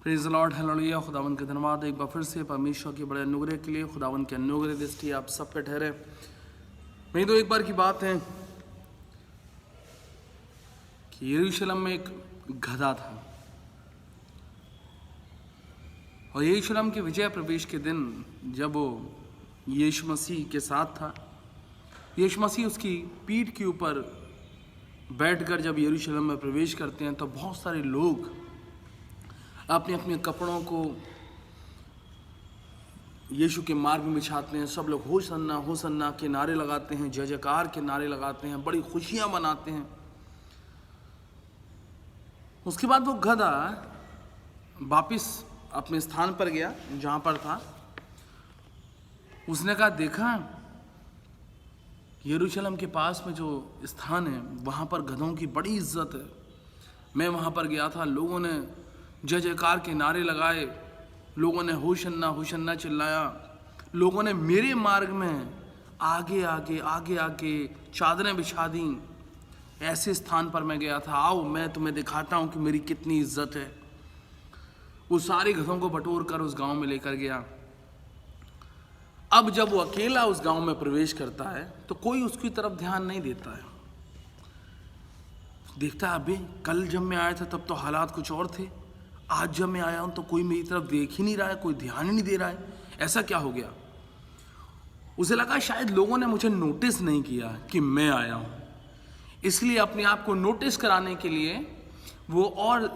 Praise the Lord, hallelujah. खुदावंद के धन्यवाद एक बार फिर से परमेश्वर के बड़े अनुग्रह के लिए। खुदावंद के अनुग्रह दृष्टि आप सब पे ठहरे। मेरी तो एक बार की बात है कि यरूशलेम में एक गधा था और यरूशलेम के विजय प्रवेश के दिन जब वो यीशु मसीह के साथ था, यीशु मसीह उसकी पीठ के ऊपर बैठकर जब यरूशलेम में प्रवेश करते हैं तो बहुत सारे लोग अपने अपने कपड़ों को यीशु के मार्ग में बिछाते हैं। सब लोग होसन्ना होसन्ना के नारे लगाते हैं, जय जयकार के नारे लगाते हैं, बड़ी खुशियां मनाते हैं। उसके बाद वो गधा वापिस अपने स्थान पर गया जहां पर था। उसने कहा, देखा यरूशलेम के पास में जो स्थान है वहां पर गधों की बड़ी इज्जत है। मैं वहां पर गया था, लोगों ने जय जयकार के नारे लगाए, लोगों ने होशन्ना होशन्ना चिल्लाया, लोगों ने मेरे मार्ग में आगे आगे आगे आगे चादरें बिछा दी। ऐसे स्थान पर मैं गया था, आओ मैं तुम्हें दिखाता हूं कि मेरी कितनी इज्जत है। वो सारे गधों को बटोर कर उस गांव में लेकर गया। अब जब वो अकेला उस गांव में प्रवेश करता है तो कोई उसकी तरफ ध्यान नहीं देता है। देखता है, अबे कल जब मैं आया था तब तो हालात कुछ और थे, आज जब मैं आया हूं तो कोई मेरी तरफ देख ही नहीं रहा है, कोई ध्यान ही नहीं दे रहा है। ऐसा क्या हो गया? उसे लगा शायद लोगों ने मुझे नोटिस नहीं किया कि मैं आया हूं, इसलिए अपने आप को नोटिस कराने के लिए वो और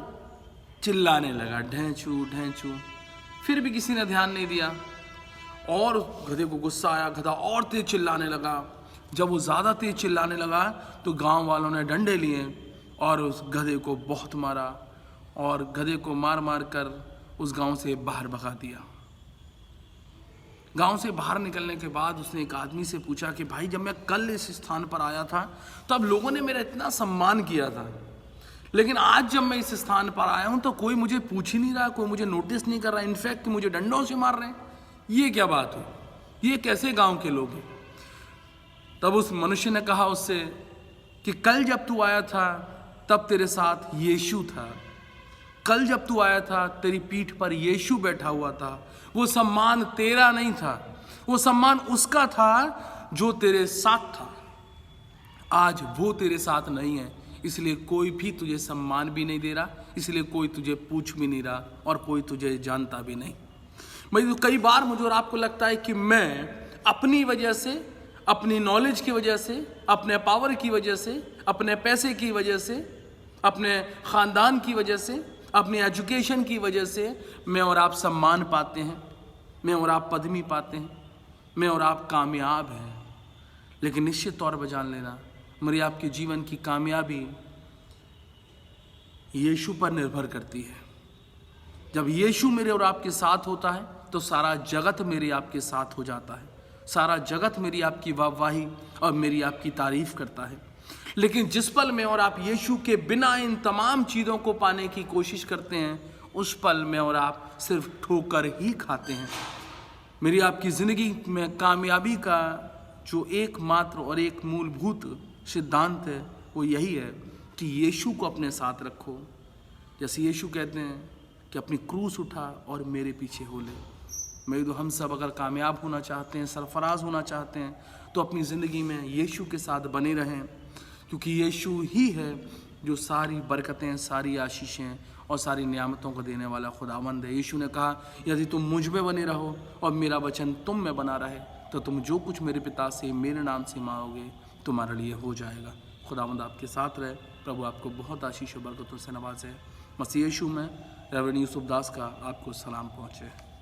चिल्लाने लगा, ढैंचू ढैंचू। फिर भी किसी ने ध्यान नहीं दिया और गधे को गुस्सा आया, गधा और तेज चिल्लाने लगा। जब वो ज़्यादा तेज चिल्लाने लगा तो गांव वालों ने डंडे लिए और उस गधे को बहुत मारा और गधे को मार मार कर उस गांव से बाहर भगा दिया। गांव से बाहर निकलने के बाद उसने एक आदमी से पूछा कि भाई, जब मैं कल इस स्थान पर आया था तब लोगों ने मेरा इतना सम्मान किया था, लेकिन आज जब मैं इस स्थान पर आया हूं तो कोई मुझे पूछ ही नहीं रहा, कोई मुझे नोटिस नहीं कर रहा, इनफैक्ट मुझे डंडों से मार रहे हैं। ये क्या बात है? ये कैसे गांव के लोग हैं? तब उस मनुष्य ने कहा उससे कि कल जब तू आया था तब तेरे साथ यीशु था, कल जब तू आया था तेरी पीठ पर यीशु बैठा हुआ था। वो सम्मान तेरा नहीं था, वो सम्मान उसका था जो तेरे साथ था। आज वो तेरे साथ नहीं है, इसलिए कोई भी तुझे सम्मान भी नहीं दे रहा, इसलिए कोई तुझे पूछ भी नहीं रहा और कोई तुझे जानता भी नहीं। भाई, तो कई बार मुझे और आपको लगता है कि मैं अपनी वजह से, अपनी नॉलेज की वजह से, अपने पावर की वजह से, अपने पैसे की वजह से, अपने ख़ानदान की वजह से, अपनी एजुकेशन की वजह से मैं और आप सम्मान पाते हैं, मैं और आप पदवी पाते हैं, मैं और आप कामयाब हैं। लेकिन निश्चित तौर पर जान लेना, मेरी आपके जीवन की कामयाबी यीशु पर निर्भर करती है। जब यीशु मेरे और आपके साथ होता है तो सारा जगत मेरे आपके साथ हो जाता है, सारा जगत मेरी आपकी वाहवाही और मेरी आपकी तारीफ करता है। लेकिन जिस पल में और आप यीशु के बिना इन तमाम चीज़ों को पाने की कोशिश करते हैं, उस पल में और आप सिर्फ ठोकर ही खाते हैं। मेरी आपकी ज़िंदगी में कामयाबी का जो एकमात्र और एक मूलभूत सिद्धांत है वो यही है कि यीशु को अपने साथ रखो। जैसे यीशु कहते हैं कि अपनी क्रूस उठा और मेरे पीछे हो ले। मेरे तो हम सब अगर कामयाब होना चाहते हैं, सरफराज होना चाहते हैं, तो अपनी ज़िंदगी में यीशु के साथ बने रहें, क्योंकि यीशु ही है जो सारी बरकतें, सारी आशीषें और सारी नियामतों को देने वाला खुदावंद है। यीशु ने कहा, यदि तुम मुझ में बने रहो और मेरा वचन तुम में बना रहे तो तुम जो कुछ मेरे पिता से मेरे नाम से मांगोगे तुम्हारे लिए हो जाएगा। खुदावंद आपके साथ रहे। प्रभु आपको बहुत आशीष और बरकतों से नवाजे। मसीह यीशु में रेवरेंड यूसुफ दास का आपको सलाम पहुँचे।